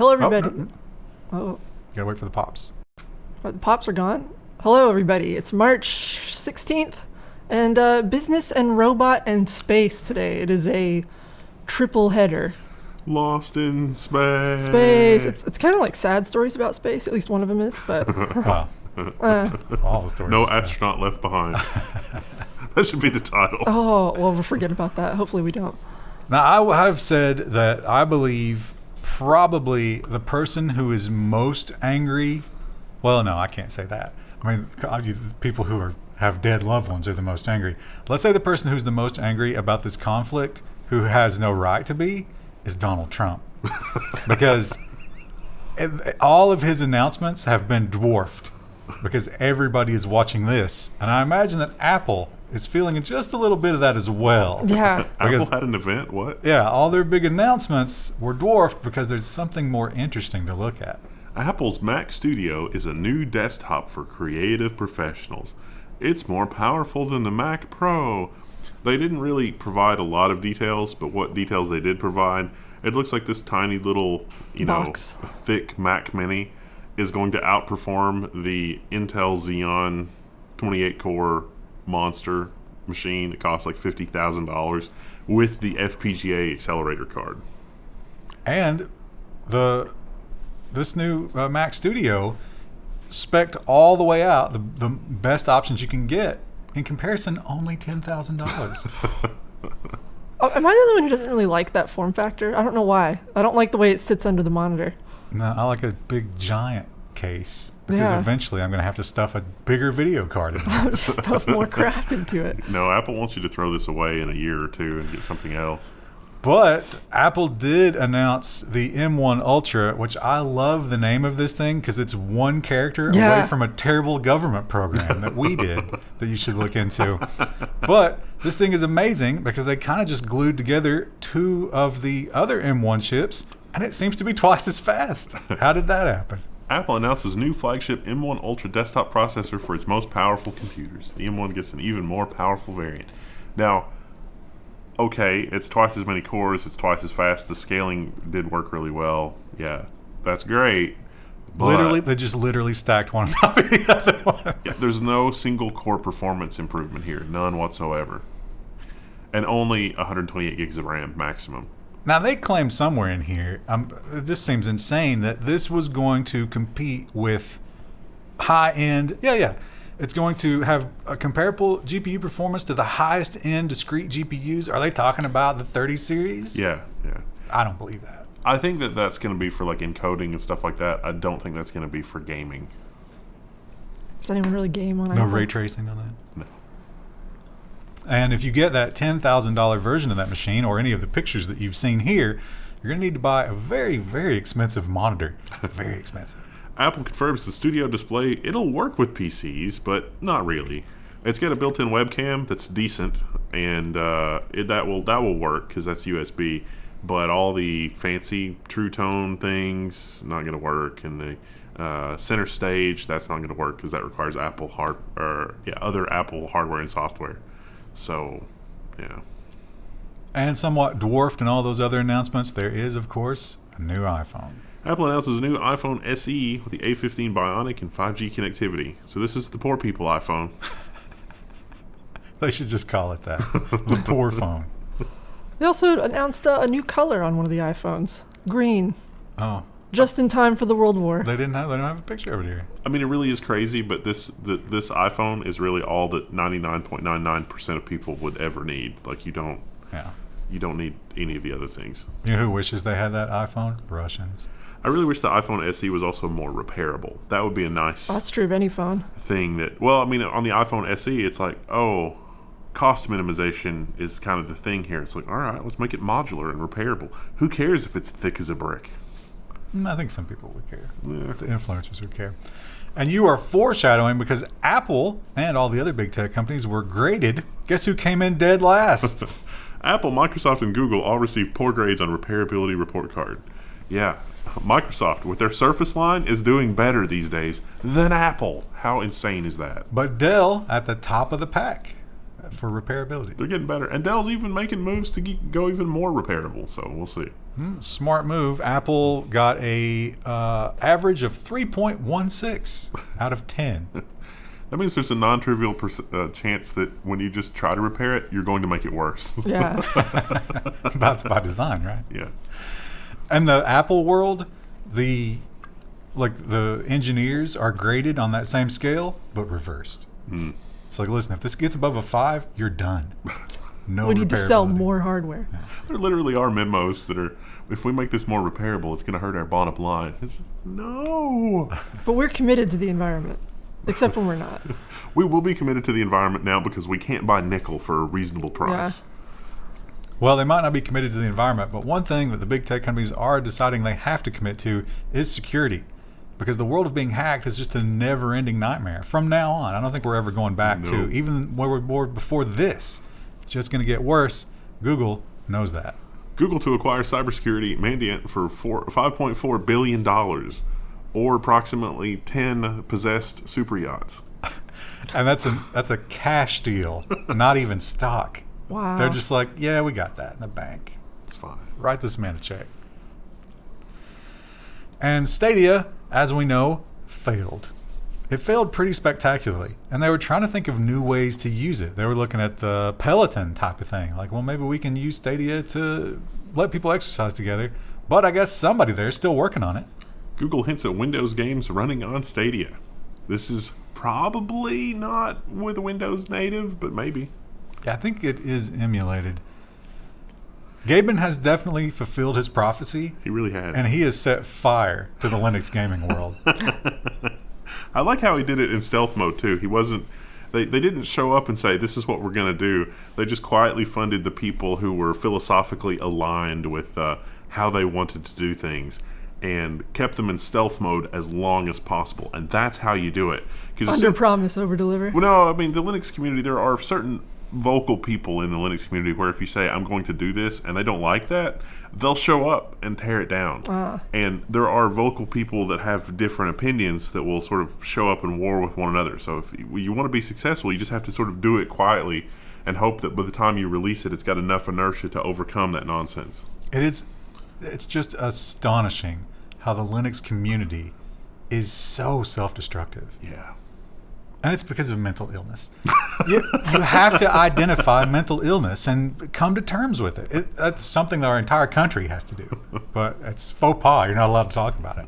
Hello, everybody. no. Oh, You gotta wait for the pops. the pops are gone. Hello, everybody. It's March 16th, and business and robot and space today. It is a triple header. Lost in space. Space. It's kind of like sad stories about space. At least one of them is, but Well, all the stories. No are sad. astronaut left behind. That should be the title. oh, well, we'll forget about that. Hopefully we don't. Now, I have said that I believe probably the person who is most angry. Well, no, I can't say that. I mean, people who have dead loved ones are the most angry. Let's say the person who's the most angry about this conflict, who has no right to be, is Donald Trump. Because all of his announcements have been dwarfed because everybody is watching this. And I imagine that Apple is feeling just a little bit of that as well. Yeah. Apple had an event? What? Yeah, all their big announcements were dwarfed because there's something more interesting to look at. Apple's Mac Studio is a new desktop for creative professionals. It's more powerful than the Mac Pro. They didn't really provide a lot of details, but what details they did provide, it looks like this tiny little, Box. thick Mac Mini is going to outperform the Intel Xeon 28-core monster machine that costs like $50,000 with the FPGA accelerator card. And this new Mac Studio spec'd all the way out, the best options you can get. In comparison, only $10,000. Oh, am I the only one who doesn't really like that form factor? I don't know why. I don't like the way it sits under the monitor. No, I like a big giant case because Yeah. eventually I'm going to have to stuff a bigger video card in it. Just stuff more crap into it. No, Apple wants you to throw this away in a year or two and get something else. But Apple did announce the M1 Ultra, which I love the name of this thing because it's one character Yeah. away from a terrible government program that we did that you should look into. But this thing is amazing because they kind of just glued together two of the other M1 chips, and it seems to be twice as fast. How did that happen? Apple announces new flagship M1 Ultra desktop processor for its most powerful computers. The M1 gets an even more powerful variant. Now, okay, it's twice as many cores, it's twice as fast. The scaling did work really well. Yeah, that's great. But They just literally stacked one on top of the other one. yeah, there's no single core performance improvement here, none whatsoever. And only 128 gigs of RAM maximum. Now, they claim somewhere in here, it just seems insane that this was going to compete with high-end, it's going to have a comparable GPU performance to the highest-end discrete GPUs. Are they talking about the 30 series? Yeah. I don't believe that. I think that that's going to be for like encoding and stuff like that. I don't think that's going to be for gaming. Does anyone really game on No Apple? ray tracing on that? No. And if you get that $10,000 version of that machine or any of the pictures that you've seen here, you're going to need to buy a very, very expensive monitor. Very expensive. Apple confirms the Studio display. It'll work with PCs, but not really. It's got a built-in webcam that's decent, and that will work because that's USB. But all the fancy True Tone things not going to work, and the center stage that's not going to work because that requires other Apple hardware and software. So, yeah. And somewhat dwarfed in all those other announcements, there is, of course, a new iPhone. Apple announces a new iPhone SE with the A15 Bionic and 5G connectivity. So this is the poor people iPhone. They should just call it that. The poor phone. They also announced a new color on one of the iPhones. Green. Oh, Just in time for the World War. they don't have a picture over here. I mean, it really is crazy, but this iPhone is really all that 99.99% of people would ever need. Like, you don't need any of the other things. You know who wishes they had that iPhone? Russians. I really wish the iPhone SE was also more repairable. That would be a nice That's true of any phone. thing that, well, I mean, on the iPhone SE, it's like, oh, cost minimization is kind of the thing here. It's like, all right, let's make it modular and repairable. Who cares if it's thick as a brick? I think some people would care. Yeah. The influencers would care. And you are foreshadowing because Apple and all the other big tech companies were graded. Guess who came in dead last? Apple, Microsoft, and Google all received poor grades on repairability report card. Yeah, Microsoft, with their Surface line, is doing better these days than Apple. How insane is that? But Dell at the top of the pack. for repairability. They're getting better. And Dell's even making moves to go even more repairable. So we'll see. Smart move. Apple got a average of 3.16 out of 10. That means there's a non-trivial chance that when you just try to repair it, you're going to make it worse. Yeah. That's by design, right? Yeah. And the Apple world, the engineers are graded on that same scale, but reversed. It's like, listen, if this gets above a 5, you're done. No, we need to sell repairability. more hardware. Yeah. There literally are memos that are, if we make this more repairable, it's going to hurt our bottom line. It's just, no. But we're committed to the environment, except when we're not. We will be committed to the environment now because we can't buy nickel for a reasonable price. Well, they might not be committed to the environment, but one thing that the big tech companies are deciding they have to commit to is security. Because the world of being hacked is just a never-ending nightmare from now on. I don't think we're ever going back to, even where we were before this. It's just going to get worse. Google knows that. Google to acquire cybersecurity Mandiant for $5.4 billion, or approximately 10 possessed super yachts. And that's a cash deal, not even stock. Wow. They're just like, yeah, we got that in the bank. It's fine. Write this man a check. And Stadia, as we know, failed. It failed pretty spectacularly. And they were trying to think of new ways to use it. They were looking at the Peloton type of thing. Like, well, maybe we can use Stadia to let people exercise together. But I guess somebody there is still working on it. Google hints at Windows games running on Stadia. This is probably not with Windows native, but maybe. Yeah, I think it is emulated. Gaben has definitely fulfilled his prophecy. He really has. And he has set fire to the Linux gaming world. I like how he did it in stealth mode, too. He wasn't... They didn't show up and say, this is what we're going to do. They just quietly funded the people who were philosophically aligned with how they wanted to do things and kept them in stealth mode as long as possible. And that's how you do it. Under promise, over deliver. Well, no, I mean, the Linux community, there are certain vocal people in the Linux community where if you say, I'm going to do this, and they don't like that, they'll show up and tear it down. And there are vocal people that have different opinions that will sort of show up in war with one another. So if you want to be successful, you just have to sort of do it quietly and hope that by the time you release it, it's got enough inertia to overcome that nonsense. It's just astonishing how the Linux community is so self-destructive. Yeah. And it's because of mental illness. You have to identify mental illness and come to terms with it. That's something that our entire country has to do. But it's faux pas. You're not allowed to talk about it.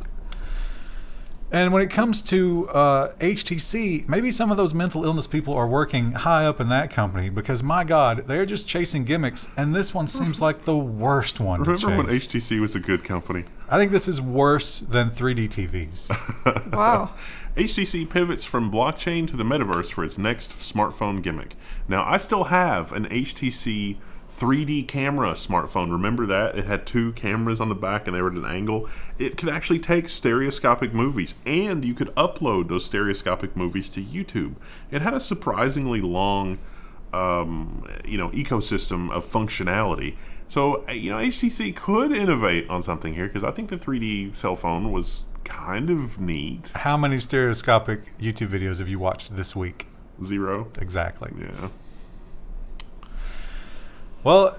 And when it comes to HTC, maybe some of those mental illness people are working high up in that company because, my God, they're just chasing gimmicks. And this one seems like the worst one to chase. Remember when HTC was a good company? I think this is worse than 3D TVs. Wow. HTC pivots from blockchain to the metaverse for its next smartphone gimmick. Now, I still have an HTC 3D camera smartphone. Remember that? It had 2 cameras on the back and they were at an angle. It could actually take stereoscopic movies, and you could upload those stereoscopic movies to YouTube. It had a surprisingly long ecosystem of functionality. So, HTC could innovate on something here because I think the 3D cell phone was kind of neat. How many stereoscopic YouTube videos have you watched this week? 0. Exactly. Yeah. Well,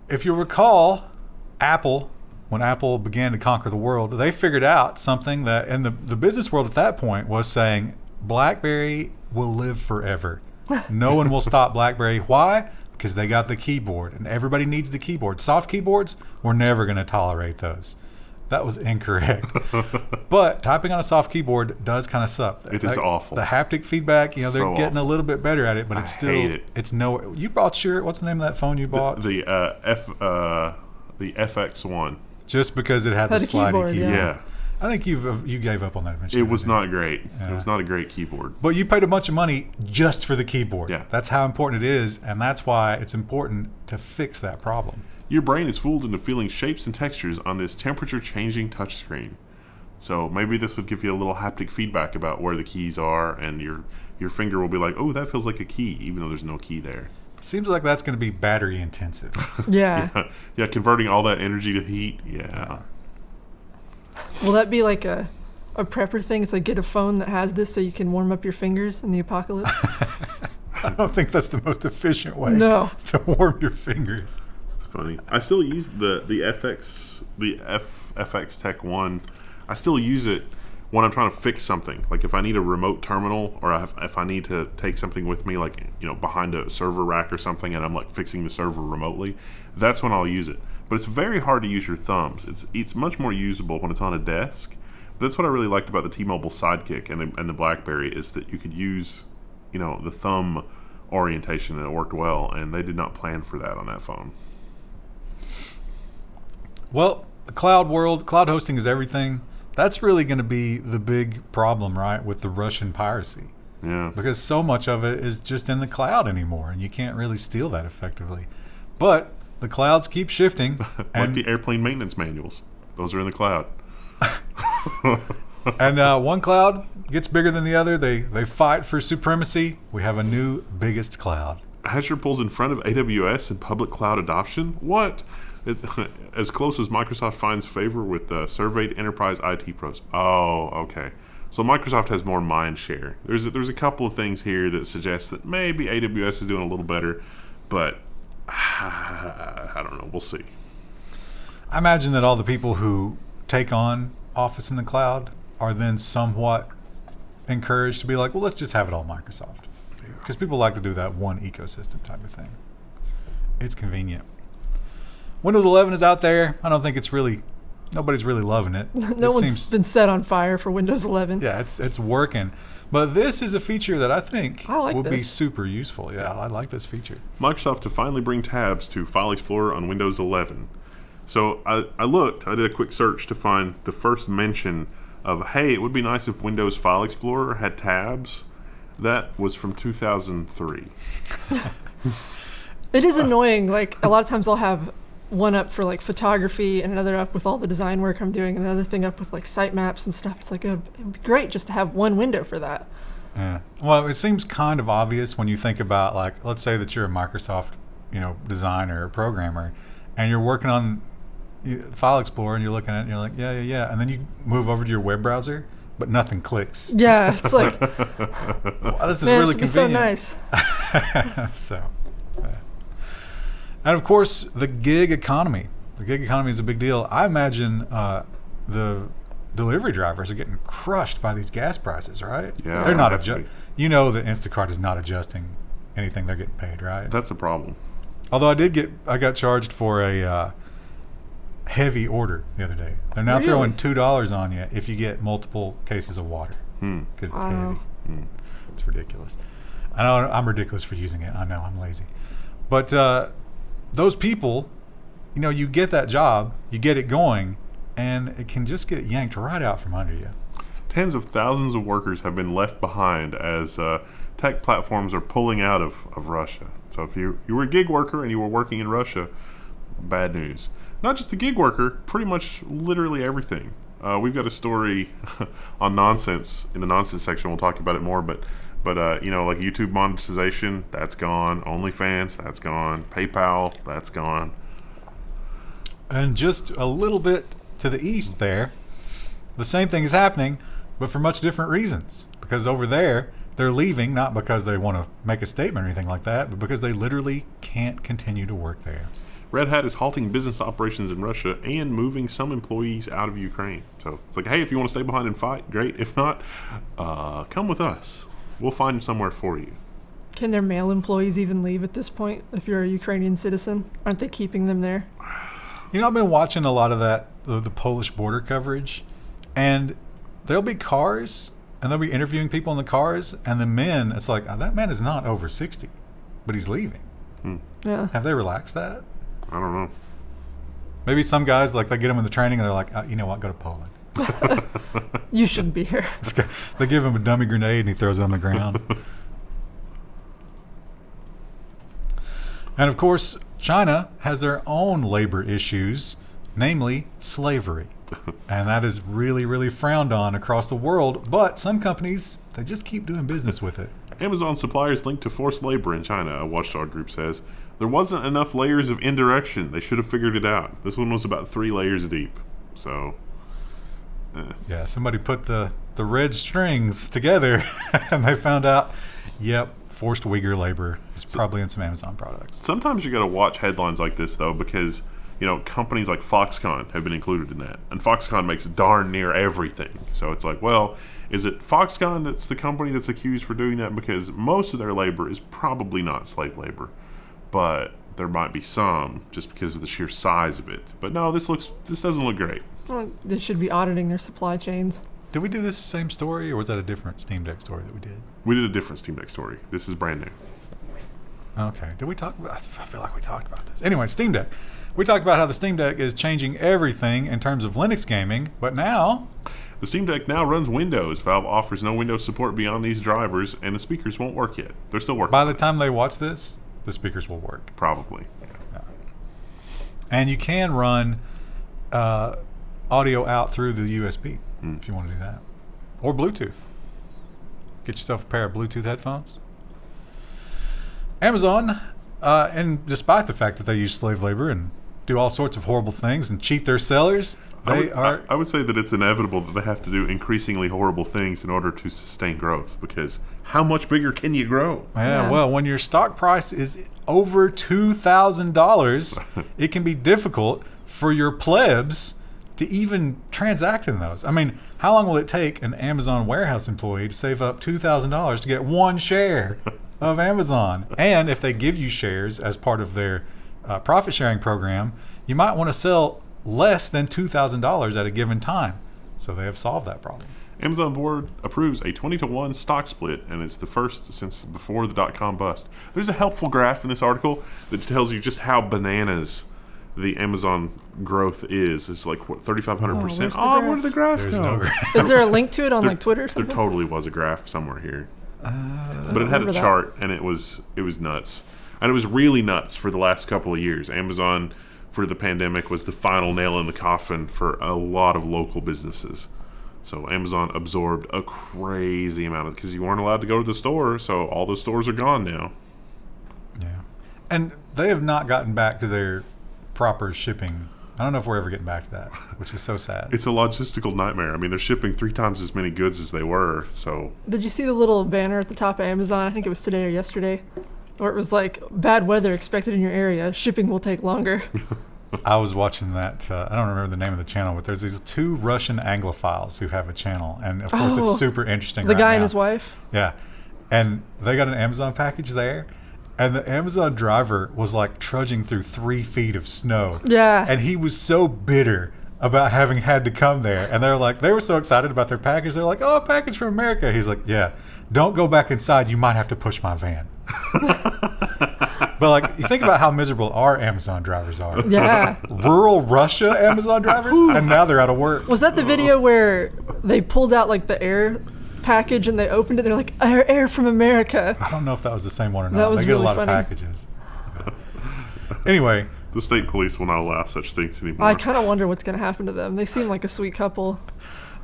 if you recall, when Apple began to conquer the world, they figured out something that in the business world at that point was saying BlackBerry will live forever. No one will stop BlackBerry. Why? Because they got the keyboard, and everybody needs the keyboard. Soft keyboards, we're never going to tolerate those. That was incorrect. But typing on a soft keyboard does kind of suck. It is awful. The haptic feedback, they're So getting awful. a little bit better at it, but it's still, hate it. it's no. You bought what's the name of that phone you bought? The FX1. Just because it had the Had a slidey keyboard, keyboard. Yeah. I think you gave up on that eventually. It was not great. Yeah. It was not a great keyboard. But you paid a bunch of money just for the keyboard. Yeah. That's how important it is, and that's why it's important to fix that problem. Your brain is fooled into feeling shapes and textures on this temperature-changing touchscreen. So maybe this would give you a little haptic feedback about where the keys are, and your finger will be like, oh, that feels like a key, even though there's no key there. Seems like that's going to be battery intensive. Yeah. Yeah, converting all that energy to heat. Yeah. Will that be like a prepper thing? It's like get a phone that has this so you can warm up your fingers in the apocalypse. I don't think that's the most efficient way No. to warm your fingers. It's funny. I still use the FX Tech 1. I still use it when I'm trying to fix something. Like if I need a remote terminal, or if I need to take something with me, like behind a server rack or something, and I'm like fixing the server remotely. That's when I'll use it. But it's very hard to use your thumbs. It's much more usable when it's on a desk. But that's what I really liked about the T-Mobile Sidekick and the BlackBerry, is that you could use the thumb orientation, and it worked well. And they did not plan for that on that phone. Well, the cloud world, cloud hosting is everything. That's really going to be the big problem, right, with the Russian piracy. Yeah. Because so much of it is just in the cloud anymore, and you can't really steal that effectively. But the clouds keep shifting. Like the airplane maintenance manuals. Those are in the cloud. And one cloud gets bigger than the other. They fight for supremacy. We have a new biggest cloud. Azure pulls in front of AWS in public cloud adoption? What? As close as Microsoft finds favor with surveyed enterprise IT pros. Oh, okay. So Microsoft has more mind share. There's a couple of things here that suggest that maybe AWS is doing a little better, but I don't know. We'll see. I imagine that all the people who take on Office in the cloud are then somewhat encouraged to be like, well, let's just have it all Microsoft. Because people like to do that one ecosystem type of thing. It's convenient. Windows 11 is out there. I don't think nobody's really loving it. No one's been set on fire for Windows 11. Yeah, it's working. But this is a feature that I think will be this. super useful. Yeah, I like this feature. Microsoft to finally bring tabs to File Explorer on Windows 11. So I did a quick search to find the first mention of, hey, it would be nice if Windows File Explorer had tabs. That was from 2003. It is annoying. Like, a lot of times I'll have one up for like photography and another up with all the design work I'm doing, and another thing up with like sitemaps and stuff. It's like, it would be great just to have one window for that. Yeah. Well, it seems kind of obvious when you think about, like, let's say that you're a Microsoft, designer or programmer, and you're working on File Explorer, and you're looking at it and you're like, yeah. And then you move over to your web browser, but nothing clicks. Yeah, it's like, Wow, this is man, really this would be so convenient. nice. So, and of course, the gig economy. The gig economy is a big deal. I imagine the delivery drivers are getting crushed by these gas prices, right? Yeah, they're not actually. that Instacart is not adjusting anything they're getting paid, right? That's the problem. Although I got charged for a heavy order the other day. They're now Really? throwing $2 on you if you get multiple cases of water because it's Wow. heavy. It's ridiculous. I know I'm ridiculous for using it. I know I'm lazy, but those people, you get that job, you get it going, and it can just get yanked right out from under you. Tens of thousands of workers have been left behind as tech platforms are pulling out of Russia. So if you were a gig worker and you were working in Russia, bad news. Not just a gig worker, pretty much literally everything. We've got a story on nonsense in the nonsense section. We'll talk about it more, but like YouTube monetization, that's gone. OnlyFans, that's gone. PayPal, that's gone. And just a little bit to the east there, the same thing is happening, but for much different reasons. Because over there, they're leaving not because they want to make a statement or anything like that, but because they literally can't continue to work there. Red Hat is halting business operations in Russia and moving some employees out of Ukraine. So it's like, hey, if you want to stay behind and fight, great. If not, come with us. We'll find somewhere for you. Can their male employees even leave at this point if you're a Ukrainian citizen? Aren't they keeping them there? I've been watching a lot of that, the Polish border coverage, and there'll be cars, and they'll be interviewing people in the cars, and the men, it's like, that man is not over 60, but he's leaving. Yeah. Have they relaxed that? I don't know. Maybe some guys, like, they get them in the training, and they're like, you know what, go to Poland. You shouldn't be here. They give him a dummy grenade, and he throws it on the ground. And of course, China has their own labor issues, namely slavery. And that is really, really frowned on across the world. But some companies, they just keep doing business with it. Amazon suppliers linked to forced labor in China, a watchdog group says. There wasn't enough layers of indirection. They should have figured it out. This one was about 3 layers deep. So, Yeah, somebody put the red strings together and they found out, yep, forced Uyghur labor is probably in some Amazon products. Sometimes you got to watch headlines like this, though, because companies like Foxconn have been included in that, and Foxconn makes darn near everything. So it's like, well, is it Foxconn that's the company that's accused for doing that? Because most of their labor is probably not slave labor, but there might be some just because of the sheer size of it. But no, this doesn't look great. Well, they should be auditing their supply chains. Did we do this same story, or was that a different Steam Deck story that we did? We did a different Steam Deck story. This is brand new. Okay. Did we talk about? I feel like we talked about this. Anyway, Steam Deck. We talked about how the Steam Deck is changing everything in terms of Linux gaming, but now the Steam Deck now runs Windows. Valve offers no Windows support beyond these drivers, and the speakers won't work yet. They're still working. By the time they watch this, the speakers will work. Probably. Yeah. And you can run audio out through the USB if you want to do that, or Bluetooth. Get yourself a pair of Bluetooth headphones. Amazon, and despite the fact that they use slave labor and do all sorts of horrible things and cheat their sellers, I would say that it's inevitable that they have to do increasingly horrible things in order to sustain growth, because how much bigger can you grow? Yeah, well, when your stock price is over $2,000, it can be difficult for your plebs to even transact in those. I mean, how long will it take an Amazon warehouse employee to save up $2,000 to get one share of Amazon? And if they give you shares as part of their profit sharing program, you might want to sell less than $2,000 at a given time. So they have solved that problem. Amazon board approves a 20-to-1 stock split, and it's the first since before the dot-com bust. There's a helpful graph in this article that tells you just how bananas the Amazon growth is. It's like, what, 3,500%? Oh, where did the graph There's go? no graph. Is there a link to it on like Twitter or There something? totally was a graph somewhere here. But it had a remember that. chart, and it was nuts. And it was really nuts for the last couple of years. Amazon, for the pandemic, was the final nail in the coffin for a lot of local businesses. So Amazon absorbed a crazy amount of, because you weren't allowed to go to the store, so all the stores are gone now. Yeah. And they have not gotten back to their proper shipping. I don't know if we're ever getting back to that, which is so sad. It's a logistical nightmare. I mean, they're shipping 3 times as many goods as they were, so... Did you see the little banner at the top of Amazon? I think it was today or yesterday, where it was like, bad weather expected in your area. Shipping will take longer. I was watching that. I don't remember the name of the channel, but there's these 2 Russian Anglophiles who have a channel. And, of course, it's super interesting The right guy now. and his wife? Yeah. And they got an Amazon package there. And the Amazon driver was like trudging through 3 feet of snow. Yeah. And he was so bitter about having had to come there. And they were so excited about their package. They're like, oh, a package from America. He's like, yeah, don't go back inside. You might have to push my van. But like, you think about how miserable our Amazon drivers are. Yeah. Rural Russia Amazon drivers, and now they're out of work. Was that the video where they pulled out like the air package and they opened it? They're like, air from America. I don't know if that was the same one or not. That was they get really a lot funny. of packages. Yeah. Anyway, The state police will not allow such things anymore. I kind of wonder what's going to happen to them. They seem like a sweet couple.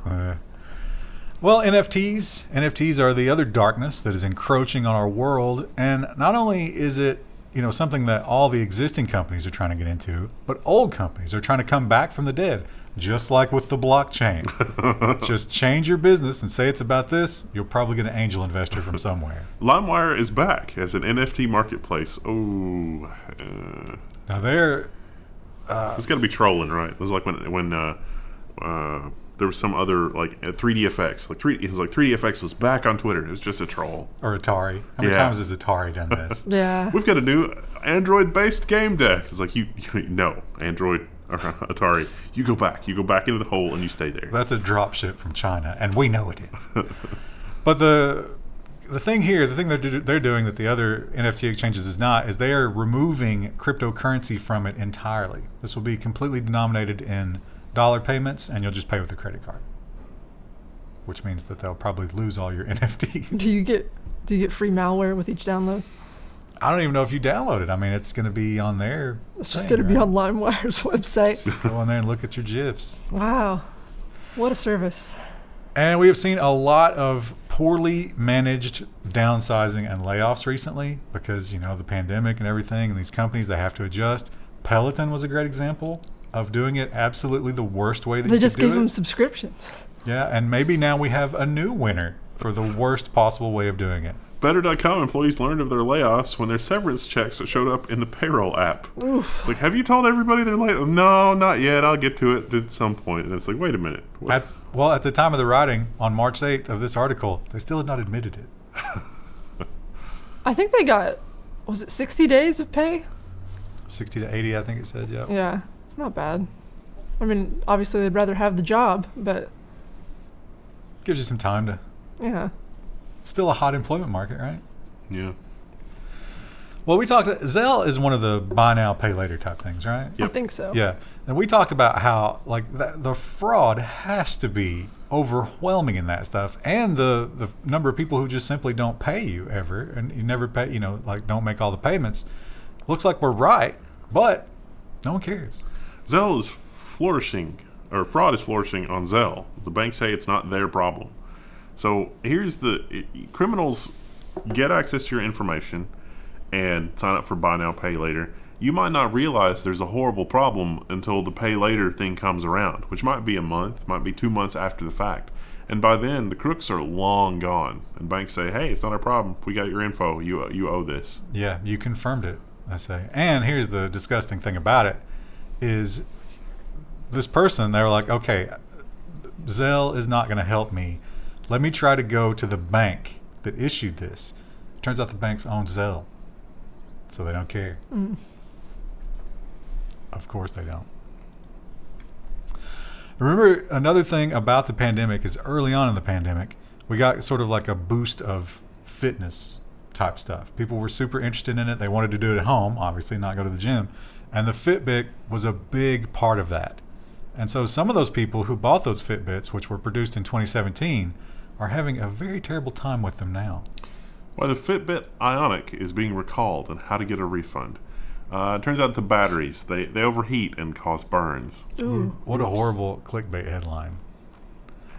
well, NFTs. NFTs are the other darkness that is encroaching on our world. And not only is it something that all the existing companies are trying to get into, but old companies are trying to come back from the dead. Just like with the blockchain. Just change your business and say it's about this. You'll probably get an angel investor from somewhere. Limewire is back as an NFT marketplace. Oh, Now they're... it's got to be trolling, right? It was like when there was some other, like 3DFX. It was like 3DFX was back on Twitter. It was just a troll. Or Atari. How many Yeah. times has Atari done this? Yeah. We've got a new Android-based game deck. It's like, no, Android or Atari, you go back into the hole and you stay there. That's a drop ship from China, and we know it is. But the thing here, the thing they're doing that the other NFT exchanges is not, is they are removing cryptocurrency from it entirely. This will be completely denominated in dollar payments, and you'll just pay with a credit card, which means that they'll probably lose all your NFTs. Do you get free malware with each download? I don't even know if you download it. I mean, it's going to be on there. It's just going to be on Limewire's website. Just go on there and look at your GIFs. Wow. What a service. And we have seen a lot of poorly managed downsizing and layoffs recently because, the pandemic and everything, and these companies, they have to adjust. Peloton was a great example of doing it absolutely the worst way that They you just could do gave it. them subscriptions. Yeah, and maybe now we have a new winner for the worst possible way of doing it. Better.com employees learned of their layoffs when their severance checks showed up in the payroll app. Oof. It's like, have you told everybody they're laid? No, not yet. I'll get to it at some point. And it's like, wait a minute. At the time of the writing, on March 8th of this article, they still had not admitted it. I think they got, was it 60 days of pay? 60 to 80, I think it said, yeah. Yeah, it's not bad. I mean, obviously they'd rather have the job, but Gives you some time to... yeah. Still a hot employment market, right? Yeah. Well, we talked... Zelle is one of the buy now, pay later type things, right? I think so. Yeah. And we talked about how, like, the fraud has to be overwhelming in that stuff. And the number of people who just simply don't pay you ever. And you never pay, like, don't make all the payments. Looks like we're right, but no one cares. Zelle is flourishing, or fraud is flourishing on Zelle. The banks say it's not their problem. So here's criminals get access to your information and sign up for buy now, pay later. You might not realize there's a horrible problem until the pay later thing comes around, which might be a month, might be 2 months after the fact. And by then, the crooks are long gone. And banks say, hey, it's not our problem. We got your info. You owe this. Yeah, you confirmed it, I say. And here's the disgusting thing about it is this person, they were like, okay, Zelle is not going to help me. Let me try to go to the bank that issued this. Turns out the banks own Zelle, so they don't care. Mm. Of course they don't. Remember, another thing about the pandemic is early on in the pandemic, we got sort of like a boost of fitness type stuff. People were super interested in it. They wanted to do it at home, obviously, not go to the gym. And the Fitbit was a big part of that. And so some of those people who bought those Fitbits, which were produced in 2017, are having a very terrible time with them now. Well, the Fitbit Ionic is being recalled and how to get a refund. It turns out the batteries, they overheat and cause burns. Ooh. What a horrible clickbait headline.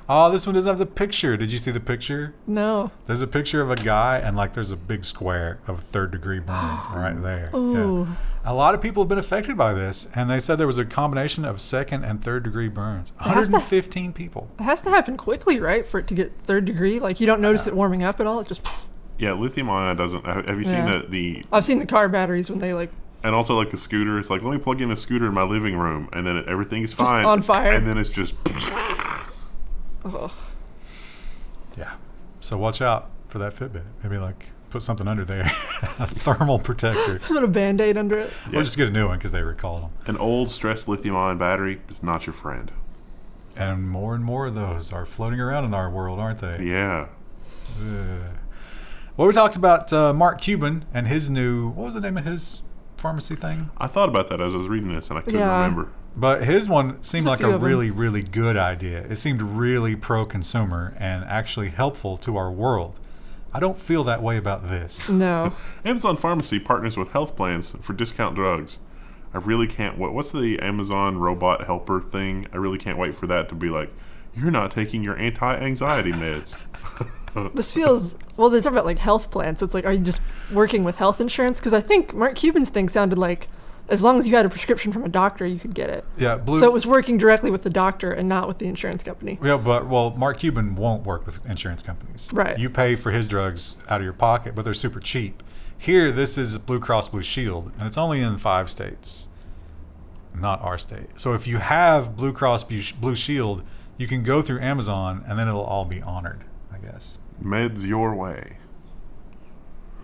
Oh, this one doesn't have the picture. Did you see the picture? No. There's a picture of a guy and like there's a big square of third-degree burn right there. Ooh. Yeah. A lot of people have been affected by this, and they said there was a combination of second and third-degree burns. 115 people. It has to happen quickly, right, for it to get third degree? Like, you don't notice it warming up at all? It just... Yeah, lithium ion doesn't. Have you seen the? I've seen the car batteries when they, like... And also, like, the scooter. It's like, let me plug in a scooter in my living room, and then everything's Just fine. on fire. And then it's just... Ugh. Yeah. So watch out for that Fitbit. Maybe, like, put something under there. A thermal protector. Put a Band-Aid under it. Yeah. Or just get a new one because they recalled them. An old, stressed lithium-ion battery is not your friend. And more of those are floating around in our world, aren't they? Yeah. Well, we talked about Mark Cuban and his new... What was the name of his pharmacy thing? I thought about that as I was reading this, and I couldn't remember. But his one seemed There's like a really, really good idea. It seemed really pro-consumer and actually helpful to our world. I don't feel that way about this. No. Amazon Pharmacy partners with health plans for discount drugs. I really can't wait. What's the Amazon robot helper thing? I really can't wait for that to be like, you're not taking your anti-anxiety meds. This feels... Well, they're talking about, like, health plans. So it's like, are you just working with health insurance? Because I think Mark Cuban's thing sounded like as long as you had a prescription from a doctor, you could get it. Yeah, So it was working directly with the doctor and not with the insurance company. Yeah, but Mark Cuban won't work with insurance companies. Right. You pay for his drugs out of your pocket, but they're super cheap. Here, this is Blue Cross Blue Shield, and it's only in 5 states, not our state. So if you have Blue Cross Blue Shield, you can go through Amazon, and then it'll all be honored, I guess. Meds your way.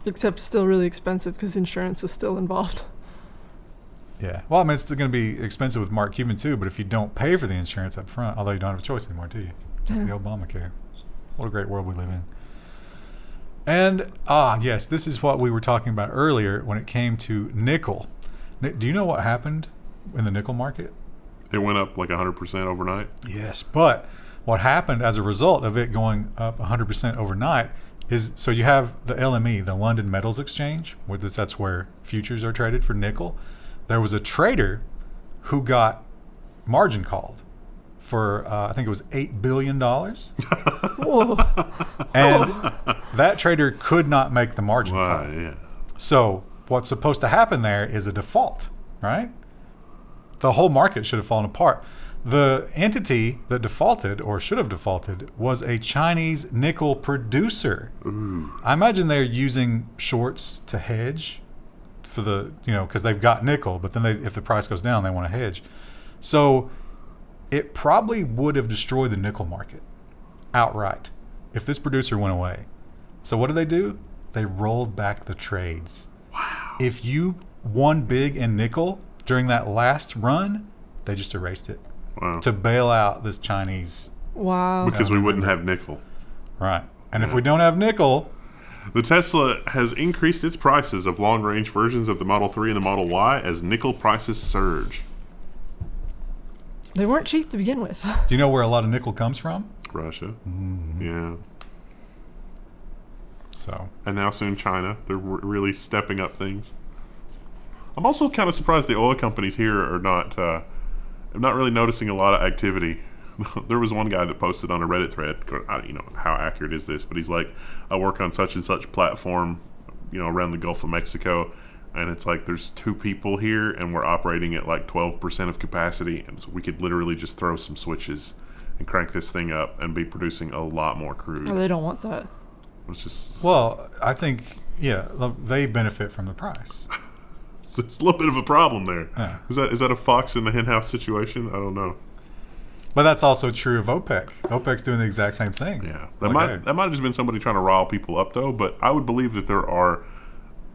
Except still really expensive because insurance is still involved. Yeah. Well, I mean, it's going to be expensive with Mark Cuban, too, but if you don't pay for the insurance up front, although you don't have a choice anymore, do you? Like the Obamacare. What a great world we live in. And, yes, this is what we were talking about earlier when it came to nickel. Do you know what happened in the nickel market? It went up like 100% overnight. Yes, but what happened as a result of it going up 100% overnight is, so you have the LME, the London Metals Exchange, that's where futures are traded for nickel. There was a trader who got margin called for, I think it was $8 billion. Whoa. And that trader could not make the margin call. Yeah. So what's supposed to happen there is a default, right? The whole market should have fallen apart. The entity that defaulted, or should have defaulted, was a Chinese nickel producer. Ooh. I imagine they're using shorts to hedge for the, because they've got nickel, but then if the price goes down, they want to hedge. So it probably would have destroyed the nickel market outright if this producer went away. So what do? They rolled back the trades. Wow. If you won big in nickel during that last run, they just erased it. Wow. To bail out this Chinese. Wow. Because we wouldn't have nickel. Right. And if we don't have nickel. The Tesla has increased its prices of long-range versions of the Model 3 and the Model Y as nickel prices surge. They weren't cheap to begin with. Do you know where a lot of nickel comes from? Russia. Mm-hmm. Yeah. So. And now soon China. They're really stepping up things. I'm also kind of surprised the oil companies here are not... I'm not really noticing a lot of activity. There was one guy that posted on a Reddit thread, how accurate is this? But he's like, I work on such and such platform, around the Gulf of Mexico. And it's like, there's 2 people here and we're operating at like 12% of capacity. And so we could literally just throw some switches and crank this thing up and be producing a lot more crude. Oh, they don't want that. It's just... Well, I think, they benefit from the price. It's a little bit of a problem there. Yeah. Is that a fox in the henhouse situation? I don't know. But that's also true of OPEC. OPEC's doing the exact same thing. Yeah, that might have just been somebody trying to rile people up, though. But I would believe that there are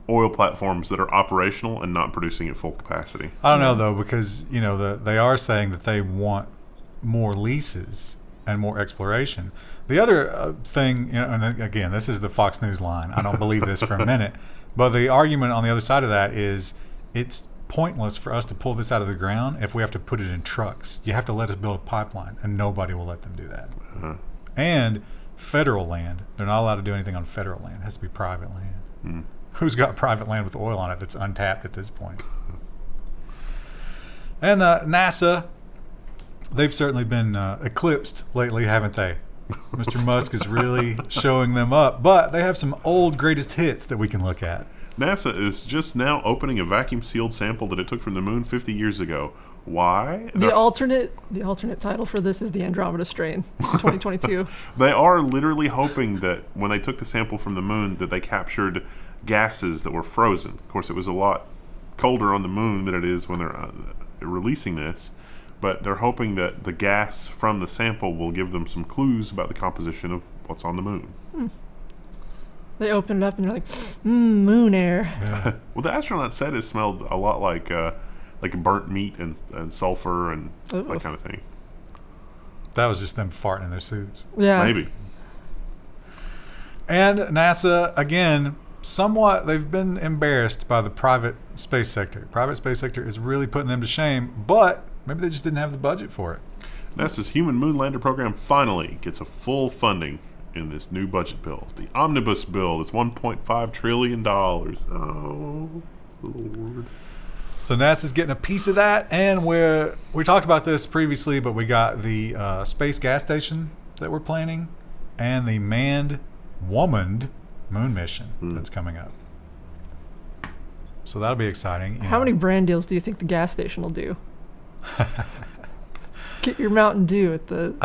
oil platforms that are operational and not producing at full capacity. I don't know, though, because they are saying that they want more leases and more exploration. The other thing, and again, this is the Fox News line. I don't believe this for a minute. But the argument on the other side of that is it's pointless for us to pull this out of the ground if we have to put it in trucks. You have to let us build a pipeline, and nobody will let them do that. Uh-huh. And federal land, they're not allowed to do anything on federal land. It has to be private land. Mm. Who's got private land with oil on it that's untapped at this point? And NASA, they've certainly been eclipsed lately, haven't they? Mr. Musk is really showing them up. But they have some old greatest hits that we can look at. NASA is just now opening a vacuum-sealed sample that it took from the moon 50 years ago. Why? The alternate title for this is the Andromeda strain, 2022. They are literally hoping that when they took the sample from the moon that they captured gases that were frozen. Of course, it was a lot colder on the moon than it is when they're releasing this. But they're hoping that the gas from the sample will give them some clues about the composition of what's on the moon. They open it up and they're like, moon air. Yeah. Well, the astronaut said it smelled a lot like burnt meat and sulfur and that kind of thing. That was just them farting in their suits. Yeah. Maybe. And NASA, again, somewhat, they've been embarrassed by the private space sector. Private space sector is really putting them to shame, but maybe they just didn't have the budget for it. NASA's Human Moon Lander program finally gets a full funding in this new budget bill. The omnibus bill is $1.5 trillion. Oh, Lord. So NASA's getting a piece of that, and we talked about this previously, but we got the space gas station that we're planning and the womaned moon mission that's coming up. So that'll be exciting. How many brand deals do you think the gas station will do? Get your Mountain Dew at the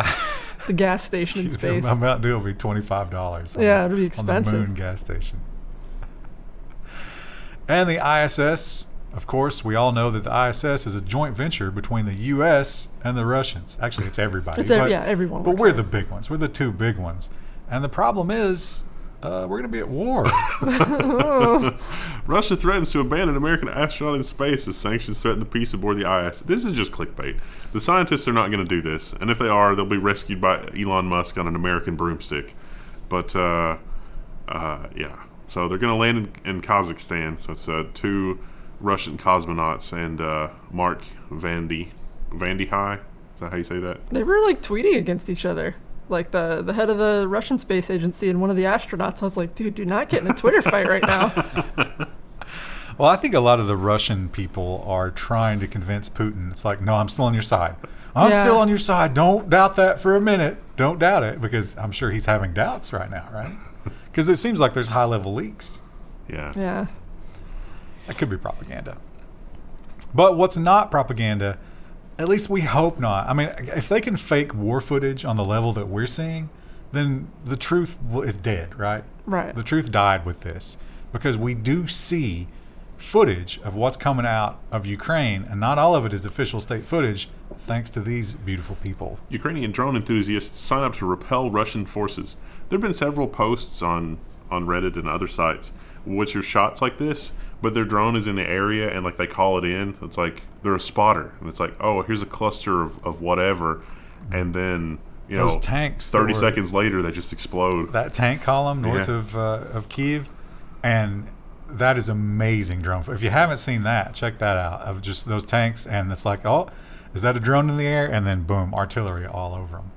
gas station in space. My Mountain Dew will be $25. Yeah, it'll be expensive. On the moon gas station. And the ISS, of course, we all know that the ISS is a joint venture between the U.S. and the Russians. Actually, it's everybody. Everyone. But we're the big ones. We're the 2 big ones. And the problem is, we're going to be at war. Russia threatens to abandon American astronaut in space as sanctions threaten the peace aboard the IS. This is just clickbait. The scientists are not going to do this, and if they are, they'll be rescued by Elon Musk on an American broomstick. But yeah, so they're going to land in Kazakhstan. So it's 2 Russian cosmonauts and Mark Vandy High. Is that how you say that? They were like tweeting against each other. Like the head of the Russian space agency and one of the astronauts. I was like, dude, do not get in a Twitter fight right now. Well, I think a lot of the Russian people are trying to convince Putin. It's like, no, I'm still on your side. I'm still on your side. Don't doubt that for a minute. Don't doubt it, because I'm sure he's having doubts right now, right? Because it seems like there's high-level leaks. Yeah. Yeah. That could be propaganda. But what's not propaganda At least we hope not. I mean, if they can fake war footage on the level that we're seeing, then the truth is dead, right? Right. The truth died with this, because we do see footage of what's coming out of Ukraine, and not all of it is official state footage, thanks to these beautiful people. Ukrainian drone enthusiasts sign up to repel Russian forces. There have been several posts on Reddit and other sites which are shots like this, but their drone is in the area and like they call it in. It's like they're a spotter, and it's like, oh, here's a cluster of whatever, and then Those tanks 30 seconds later they just explode. That tank column north of Kiev, and that is amazing drone. If you haven't seen that, check that out, of just those tanks, and it's like, oh, is that a drone in the air? And then boom, artillery all over them.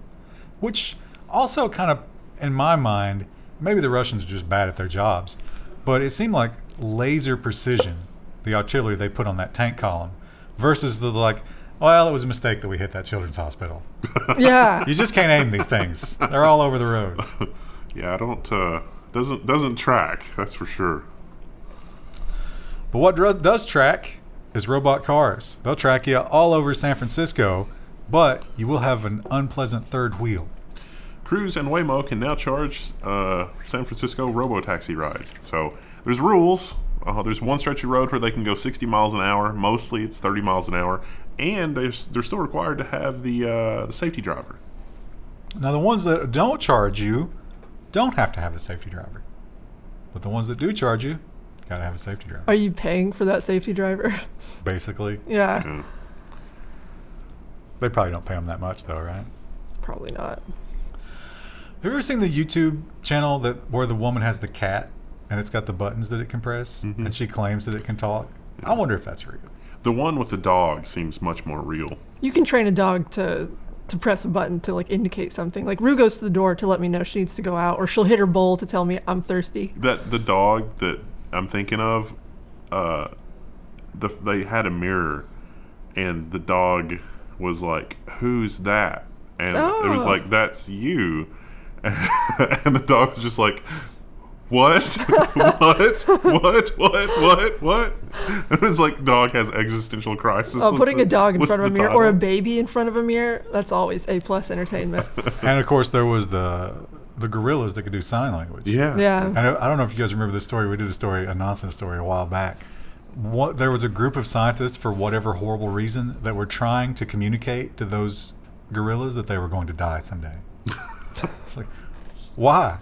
Which also kind of, in my mind, maybe the Russians are just bad at their jobs, but it seemed like laser precision, the artillery they put on that tank column, versus the like, well, it was a mistake that we hit that children's hospital. Yeah. You just can't aim these things. They're all over the road. Yeah, I don't, doesn't track, that's for sure. But what does track is robot cars. They'll track you all over San Francisco, but you will have an unpleasant third wheel. Cruise and Waymo can now charge San Francisco robotaxi rides. So there's rules. There's one stretch of road where they can go 60 miles an hour. Mostly it's 30 miles an hour. And they're still required to have the safety driver. Now, the ones that don't charge you don't have to have the safety driver. But the ones that do charge you, got to have a safety driver. Are you paying for that safety driver? Basically. Yeah. They probably don't pay them that much, though, right? Probably not. Have you ever seen the YouTube channel where the woman has the cat and it's got the buttons that it can press, and she claims that it can talk? I wonder if that's real. The one with the dog seems much more real. You can train a dog to press a button to like indicate something. Like Rue goes to the door to let me know she needs to go out, or she'll hit her bowl to tell me I'm thirsty. The dog that I'm thinking of, they had a mirror, and the dog was like, "Who's that?" And it was like, "That's you." And the dog was just like, "What? what?" It was like, dog has existential crisis. Oh, putting a dog in front of a mirror title. or a baby in front of a mirror, that's always A+ entertainment. And of course, there was the gorillas that could do sign language. Yeah. Yeah. And I don't know if you guys remember this story. We did a nonsense story a while back. There was a group of scientists, for whatever horrible reason, that were trying to communicate to those gorillas that they were going to die someday. It's like, why?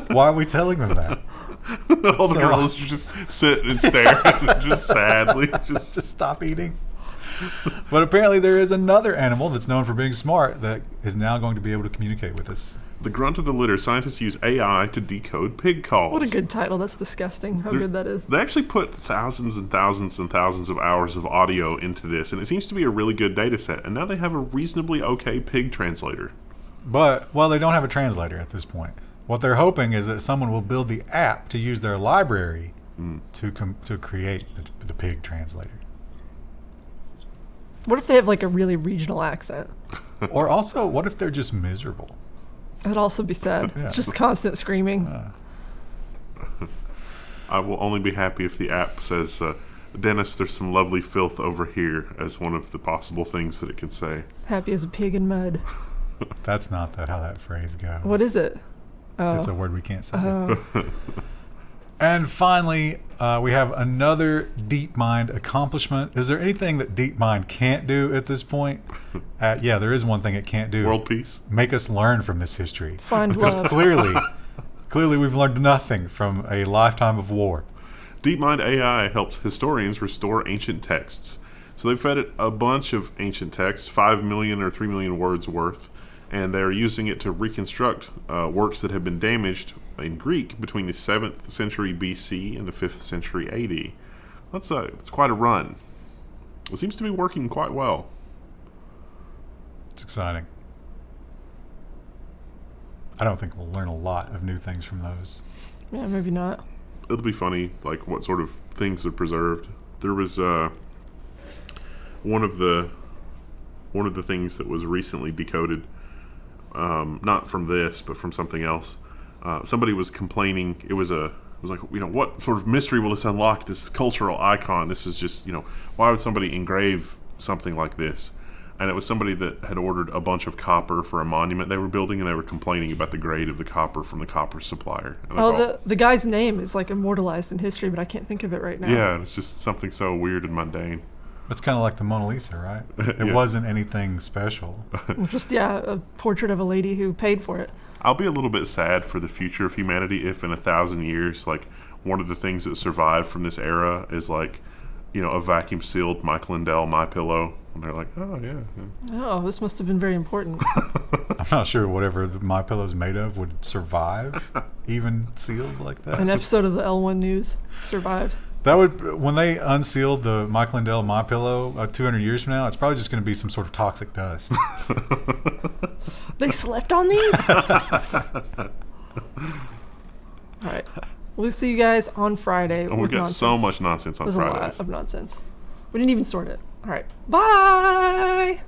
Why are we telling them that? All the girls just sit and stare, just sadly. Just stop eating. But apparently there is another animal that's known for being smart that is now going to be able to communicate with us. The grunt of the litter. Scientists use AI to decode pig calls. What a good title. That's disgusting how good that is. They actually put thousands and thousands and thousands of hours of audio into this, and it seems to be a really good data set. And now they have a reasonably okay pig translator. But, well, they don't have a translator at this point. What they're hoping is that someone will build the app to use their library to create the pig translator. What if they have like a really regional accent? Or also, what if they're just miserable? That'd also be sad. Yeah. It's just constant screaming. I will only be happy if the app says, "Dennis, there's some lovely filth over here," as one of the possible things that it can say. Happy as a pig in mud. That's not how that phrase goes. What is it? Oh. It's a word we can't say. Oh. And finally, we have another DeepMind accomplishment. Is there anything that DeepMind can't do at this point? Yeah, there is one thing it can't do. World peace. Make us learn from this history. Find Because love. clearly we've learned nothing from a lifetime of war. DeepMind AI helps historians restore ancient texts. So they fed it a bunch of ancient texts, 5 million or 3 million words worth, and they're using it to reconstruct works that have been damaged in Greek between the 7th century BC and the 5th century AD. It's quite a run. It seems to be working quite well. It's exciting. I don't think we'll learn a lot of new things from those. Yeah, maybe not. It'll be funny, like what sort of things are preserved. There was one of the things that was recently decoded, not from this, but from something else. Somebody was complaining. It was like, what sort of mystery will this unlock? This cultural icon. This is just, why would somebody engrave something like this? and it was somebody that had ordered a bunch of copper for a monument they were building, and they were complaining about the grade of the copper from the copper supplier. And that's all. The guy's name is like immortalized in history, but I can't think of it right now. Yeah, and it's just something so weird and mundane. It's kind of like the Mona Lisa, right? It Yeah. wasn't anything special. Just a portrait of a lady who paid for it. I'll be a little bit sad for the future of humanity if in 1,000 years, like, one of the things that survived from this era is like, you know, a vacuum sealed Mike Lindell MyPillow, and they're like, oh yeah. Oh, this must have been very important. I'm not sure whatever my pillow's made of would survive, even sealed like that. An episode of the L1 News survives. That would, when they unsealed the Mike Lindell MyPillow 200 years from now, it's probably just going to be some sort of toxic dust. They slept on these? All right. We'll see you guys on Friday. And we got so much nonsense on There's Fridays. a lot of nonsense. We didn't even sort it. All right. Bye.